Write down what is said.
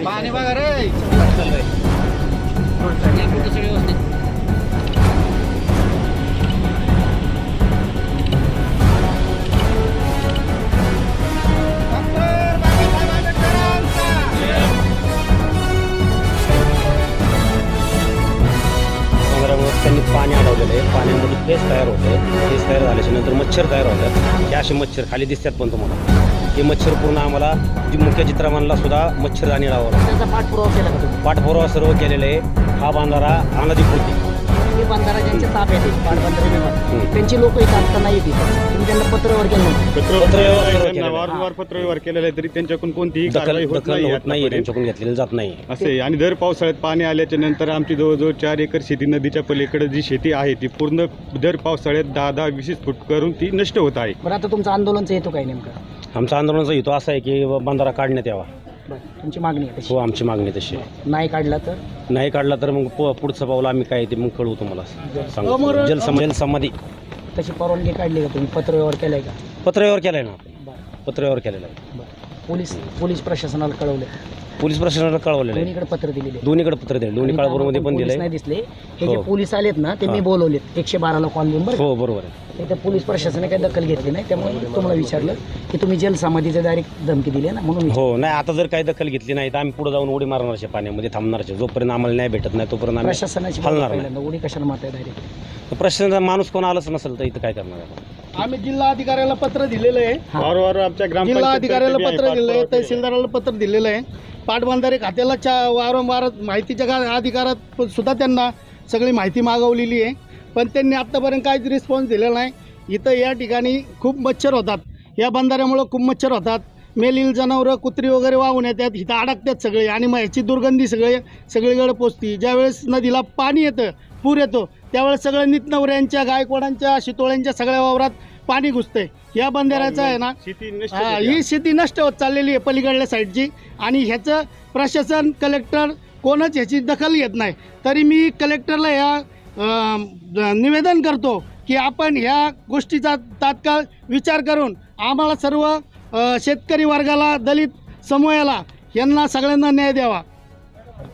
पाणी बघा रे त्यांनी पाणी अडवलेलं आहे. पाण्यामध्ये पेस्ट तयार होते. पेस्ट तयार झाल्याच्या नंतर मच्छर तयार होतात. हे असे मच्छर खाली दिसतात पण तुम्हाला हे मच्छर पूर्ण आम्हाला मुख्य चित्रमानला सुद्धा मच्छरदाणी लावावं त्याचा पाठपुरावा केला का तुम्ही? पाठपुरावा सर्व केलेले आहे. हा बांधारा अनधिकृत हे बंधारा ज्यांच्या ताब्यात आहे पाटबंधारे विभाग त्यांची लोक इथं असताना येतील तुम्ही त्यांना पत्रव्यवहार केलं नव्हतं? वारंवार पत्रव्यवहार केलेला आहे तरी त्यांच्याकडून कोणतीही दखल कारवाई होत होत नाही नाही त्यांच्याकडून घेतलेलं जात नाही असे. आणि दर पावसाळ्यात पाणी आल्याच्या नंतर आमची जवळजवळ 4 एकर शेती नदीच्या पलीकडे जी शेती आहे ती पूर्ण दर पावसाळ्यात 10-20 फूट करून ती नष्ट होत आहे. बरं आता तुमचं आंदोलनचा हेतू काय नेमका? आमचा आंदोलनाचा हेतू असा आहे की बंधारा काढण्यात यावा. बरं तुमची मागणी आहे तशी? हो आमची मागणी तशी आहे. नाही काढला तर नाही काढला तर मग पुढचं पाऊल आम्ही काय ते मग कळवू तुम्हाला सांगू. जलसमाधी तशी परवानगी काढली का तुम्ही? पत्रव्यवहार केलाय का? पत्रव्यवहार केलाय ना. बरं पत्रव्यवहार केलेला आहे. बरं पोलीस प्रशासनाला कळवले? पोलीस प्रशासनाला कळवलेलं आहे. दोन्हीकडे पत्र दिलेले? दोन्हीकडे पत्र दिले. दोन्ही काळभोरमध्ये पण दिले. नाही दिसले हे जे पोलीस आलेत ना ते मी बोलवलेत 112ला कॉल देऊन. बरं हो बरोबर आहे. ते पोलीस प्रशासनाने काही दखल घेतली नाही त्यामुळे तुम्हाला विचारलं की तुम्ही जलसमाधीचे डायरेक्ट धमकी दिली ना म्हणून. हो नाही आता जर काही दखल घेतली नाही तर आम्ही पुढे जाऊन उडी मारणारचे पाण्यामध्ये थांबणारचे. जोपर्यंत आम्हाला नाही भेटत नाही तोपर्यंत आम्ही प्रशासनाची हलणार पहिल्यांदा उडी कशाला मारताय डायरेक्ट? प्रशासनाचा माणूस कोण आलाच नसेल तर इथं काय करणार आपण? आम्ही जिल्हा अधिकाऱ्याला पत्र दिलेलं आहे. वारंवार आमच्या जिल्हा अधिकाऱ्याला पत्र दिलं आहे, तहसीलदाराला पत्र दिलेलं आहे. पाटबंधारे खात्याला वारंवार माहितीच्या अधिकारात सुद्धा त्यांना सगळी माहिती मागवलेली आहे पण त्यांनी आत्तापर्यंत काहीच रिस्पॉन्स दिलेला नाही. इथं या ठिकाणी खूप मच्छर होतात. या बंधाऱ्यामुळं खूप मच्छर होतात. मेलील जनावरं कुत्री वगैरे वाहून येतात इथं अडकतात सगळे आणि मग ह्याची दुर्गंधी सगळीकडे पोचती. ज्यावेळेस नदीला पाणी येतं पूर येतो त्यावेळेस सगळं नितनवऱ्यांच्या गायकवाडांच्या शितोळ्यांच्या सगळ्या वावरात पाणी घुसतंय. या बंधाऱ्याचं आहे ना ही शेती नष्ट होत चाललेली आहे पलीकडल्या साईडची आणि ह्याचं प्रशासन कलेक्टर कोणच ह्याची दखल घेत नाही. तरी मी कलेक्टरला ह्या निवेदन करतो की आपण ह्या गोष्टीचा तात्काळ विचार करून आम्हाला सर्व शेतकरी वर्गाला दलित समूहाला यांना सगळ्यांना न्याय द्यावा.